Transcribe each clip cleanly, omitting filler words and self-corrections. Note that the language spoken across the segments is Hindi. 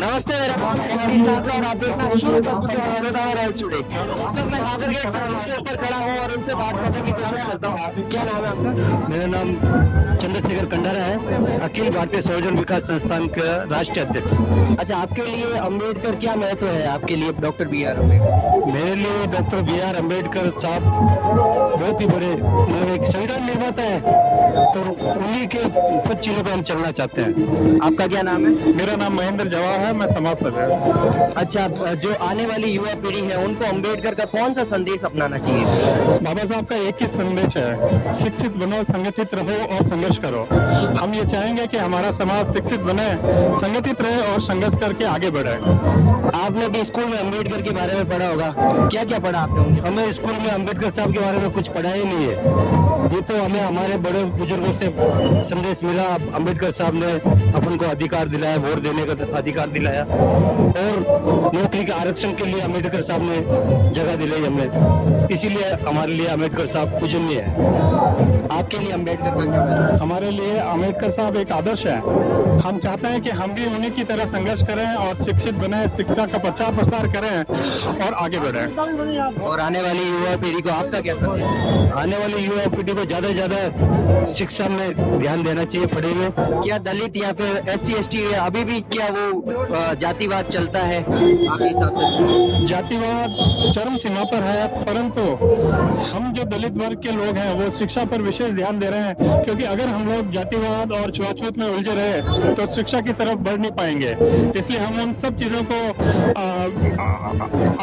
नमस्ते, मेरा नाम है साहब और आप देखना शुरू कर चुके हैं हिंदुस्तान रॉयल टुडे। इस वक्त मैं नागर गेट सर्विस के ऊपर खड़ा हूँ और उनसे बात करने की कोशिश करता हूँ। क्या नाम है आपका? मेरा नाम चंद्रशेखर कंडारा है, अखिल भारतीय सर्वजन विकास संस्थान का राष्ट्रीय अध्यक्ष। अच्छा, आपके लिए अम्बेडकर क्या महत्व है? आपके लिए डॉक्टर बी आर अम्बेडकर? मेरे लिए डॉक्टर बी आर अम्बेडकर साहब बहुत ही बड़े एक संविधान निर्माता है और उन्हीं के कुछ चीजों पर हम चलना चाहते हैं। आपका क्या नाम है? मेरा नाम महेंद्र जवाहर है, मैं समाज सेवी हूँ। अच्छा, जो आने वाली युवा पीढ़ी है उनको अम्बेडकर का कौन सा संदेश अपनाना चाहिए? बाबा साहब का एक ही संदेश है, शिक्षित बनो, संगठित रहो और संघर्ष करो। हम ये चाहेंगे कि हमारा समाज शिक्षित बने, संगठित रहे और संघर्ष करके आगे बढ़े। आपने भी स्कूल में अम्बेडकर के बारे में पढ़ा होगा, क्या क्या पढ़ा आपने? हमें स्कूल में अम्बेडकर साहब के बारे में कुछ पढ़ा ही नहीं है। ये तो हमें हमारे बड़े बुजुर्गों से संदेश मिला। अम्बेडकर साहब ने अपन को अधिकार दिलाया, वोट देने का अधिकार दिलाया और नौकरी के आरक्षण के लिए अम्बेडकर साहब ने जगह दिलाई हमें। इसीलिए हमारे लिए अम्बेडकर साहब पूजनीय है। आपके लिए अम्बेडकर का क्या है? हमारे लिए अम्बेडकर साहब एक आदर्श है। हम चाहते हैं कि हम भी उन्हीं की तरह संघर्ष करें और शिक्षित बने, शिक्षा का प्रचार प्रसार करें और आगे बढ़ें। और आने वाली युवा पीढ़ी को आपका क्या संदेश है? आने वाली युवा पीढ़ी को ज्यादा से ज्यादा शिक्षा में ध्यान देना चाहिए, पढ़े में। क्या दलित या फिर SC ST अभी भी क्या वो जातिवाद चलता है आपके हिसाब से? जातिवाद चरम सीमा पर है, परंतु हम जो दलित वर्ग के लोग हैं वो शिक्षा पर विशेष ध्यान दे रहे हैं, क्योंकि अगर हम लोग जातिवाद और छुआछूत में उलझे रहे तो शिक्षा की तरफ बढ़ नहीं पाएंगे। इसलिए हम उन सब चीजों को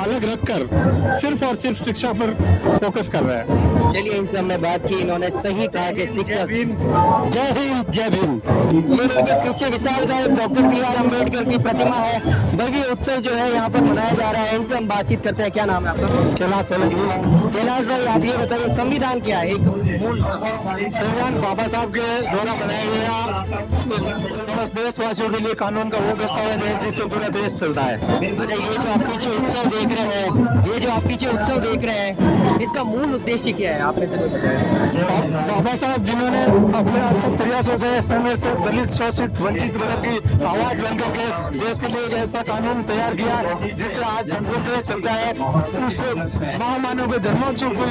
अलग रखकर सिर्फ और सिर्फ शिक्षा पर फोकस कर रहे हैं। चलिए, इनसे हमने बात की, इन्होंने सही कहा कि शिक्षा। जय हिंद, जय भीम। मेरे के पीछे विशाल का डॉक्टर बी आर अम्बेडकर की प्रतिमा है। भव्य उत्सव जो है यहाँ पर मनाया जा रहा है। इनसे हम बातचीत करते हैं। क्या नाम है आपका? कैलाश कैलाश भाई, आप ये बताइए संविधान क्या है? एक मूल संविधान बाबा साहब के द्वारा बनाया गया समस्त देशवासियों के लिए कानून का वो दस्तावेज है जिससे पूरा देश चलता है। अच्छा, ये जो आप पीछे उत्सव देख रहे हैं, ये जो आप पीछे उत्सव देख रहे हैं, इसका मूल उद्देश्य क्या है? आप में से कोई बताएं। बाबा साहब जिन्होंने अपने अथक प्रयासों से संघर्ष से दलित, शोषित, वंचित वर्ग की आवाज बनकर के देश के लिए एक ऐसा कानून तैयार किया जिससे आज संपूर्ण देश चलता है। उस महामानव के जन्मोत्सव को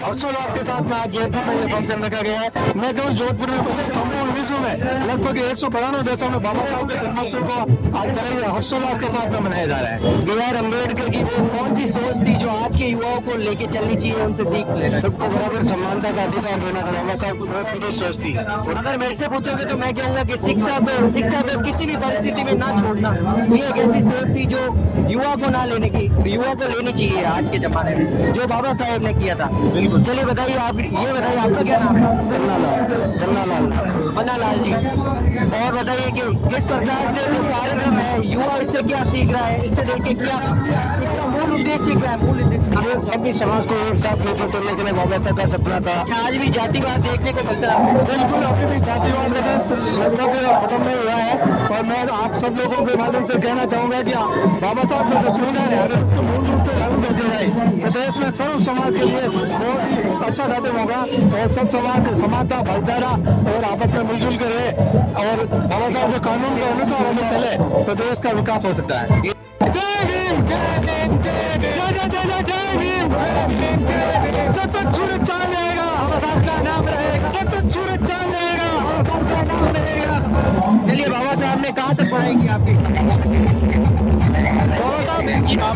हर्षोल्लास के साथ में आज जयपुर में ये फंक्शन रखा गया है। मैं कहूँ जोधपुर में तो संपूर्ण विश्व में लगभग 192 देशों में बाबा साहब के जन्मोत्सव को आज बड़े हर्षोल्लास के साथ में मनाया जा रहा है। बी आर अम्बेडकर की वो कौन सी सोच थी जो आज के युवाओं को लेके चलनी चाहिए, उनसे सीख लेना? सबको बराबर समानता का अधिकार देना था। बाबा साहब को बहुत बड़ी सोच थी। और अगर मेरे से पूछोगे तो मैं कहूंगा कि शिक्षा को किसी भी परिस्थिति में ना छोड़ना, ये एक ऐसी सोच थी जो युवा को ना लेने की, युवा को लेनी चाहिए आज के जमाने में, जो बाबा साहेब ने किया था। बिल्कुल। चलिए बताइए, आप ये बताइए, आपका क्या नाम है? पन्नालाल जी। और बताइए कि इस प्रकार से जो कार्यक्रम है, युवा इससे क्या सीख रहा है, इससे देख के क्या, इसका मूल उद्देश्य क्या है? मूल उद्देश्य सभी समाज को एक साथ लेकर चलने के लिए बाबा साहब का सपना था। आज भी जातिवाद देखने को मिलता है। बिल्कुल, अभी भी जातिवाद लगभग खत्म नहीं हुआ है। और मैं आप सब लोगों के माध्यम से कहना चाहूंगा कि बाबा साहब का जो संविधान है, अगर उसको मूल रूप से लागू कर दिया जाए तो देश में सर्व समाज के लिए बहुत ही अच्छा खातिर होगा और सब समाज समानता, भाईचारा और आपस में मिलजुल कर रहे और बाबा साहब के कानून के अनुसार अगर चले तो देश का विकास हो सकता है। जय भीम, जय भीम, जय भीम। जब तक सूरज चांद रहेगा बाबा साहब का नाम रहेगा, जब तक सूरज चांद रहेगा बाबा साहब का नाम रहेगा। चलिए, बाबा साहब ने कहाँ तक पढ़ाई की आपकी? बाबा साहब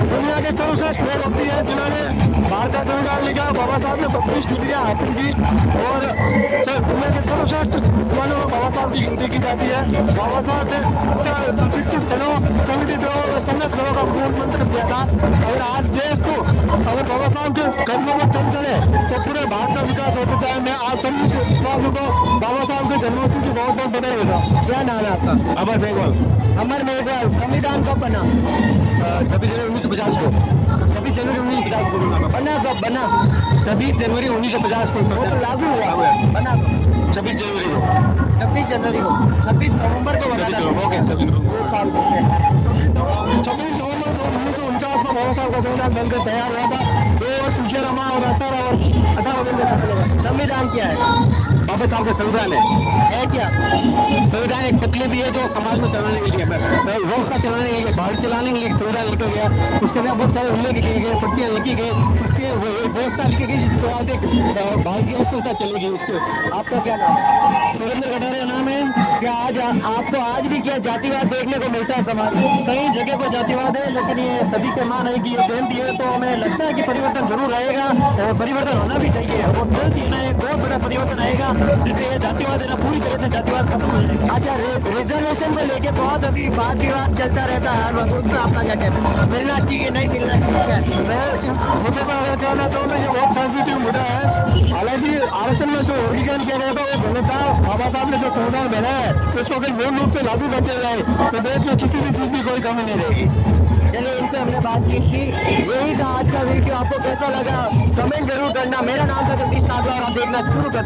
दुनिया के सर्वश्रेष्ठ व्यक्ति है जिन्होंने भारत का संविधान लिखा। बाबा साहब ने 25 डिग्रियां हासिल की और दुनिया के सर्वश्रेष्ठ विद्वानों में बाबा साहब की गिनती की जाती है। बाबा साहब ने शिक्षित बनो, संगठित रहो और संघर्ष करो का मूल मंत्र दिया था। और आज देश को अगर बाबा साहब के कदमों पर चल चले तो पूरे भारत का विकास हो सकता है। मैं आप सभी विश्वासों को बाबा साहब के जन्मोत्सव की बहुत बहुत बधाई देता हूँ। क्या नाम है आपका? अमर मेघवाल। अमर मेघवाल, संविधान कब बना? 26 जनवरी 1950 को। 26 जनवरी 1950 को बना कब बना? 26 जनवरी 1950 को लागू हुआ, बना कब? 26 जनवरी को। 26 जनवरी को, 26 नवंबर को बना था। 2 साल पहले। 26 नवंबर 1949 को बाबा साहब का संविधान बनकर तैयार हुआ था। 2 वर्ष 11 माह और 18 दिन में संविधान क्या है? बाबा साहब के संविधान है क्या? संविधान एक पतली भी है जो समाज में चलाने के लिए, व्यवस्था चलाने के लिए, बाहर चलाने के लिए संविधान लिखा गया। उसके अंदर बहुत सारे उल्लेख किए गए, पट्टियां लिखी गई, उसकी व्यवस्था लिखी गई जिसके बाद एक भारतीय संस्था चलेगी। उसके आपका क्या नाम है? सुरेंद्र कटारिया नाम है। क्या आज आपको आज भी क्या जातिवाद देखने को मिलता है समाज में? कई जगह पर जातिवाद है, लेकिन ये सभी के मान है कि ये बेनती है, तो हमें लगता है कि परिवर्तन जरूर आएगा और परिवर्तन होना भी चाहिए। और तुरंत ही ना एक बहुत बड़ा परिवर्तन आएगा जिससे ये जातिवाद है ना पूरी तरह से जातिवाद खत्म हो जाएगा। अच्छा, रिजर्वेशन को लेके बहुत अभी वाद विवाद चलता रहता है हर वक्त, उसमें आपका क्या कहना है? मिलना चाहिए नहीं मिलना चाहिए? मैं इस मुद्दे पर अगर कहना चाहूँ तो ये बहुत सेंसिटिव मुद्दा है। हालांकि आरक्षण में जो वर्गीकरण किया गया था वो गलत था। बाबा साहब ने जो संविधान बनाया है उसको अगर पूर्ण रूप से लागू कर दिया जाए तो देश में किसी भी चीज की कोई कमी नहीं रहेगी। चलिए, इनसे हमने बातचीत की। यही था आज का वीडियो। आपको कैसा लगा कमेंट जरूर करना। मेरा नाम था जगदीश नागवार, आप देखना शुरू कर।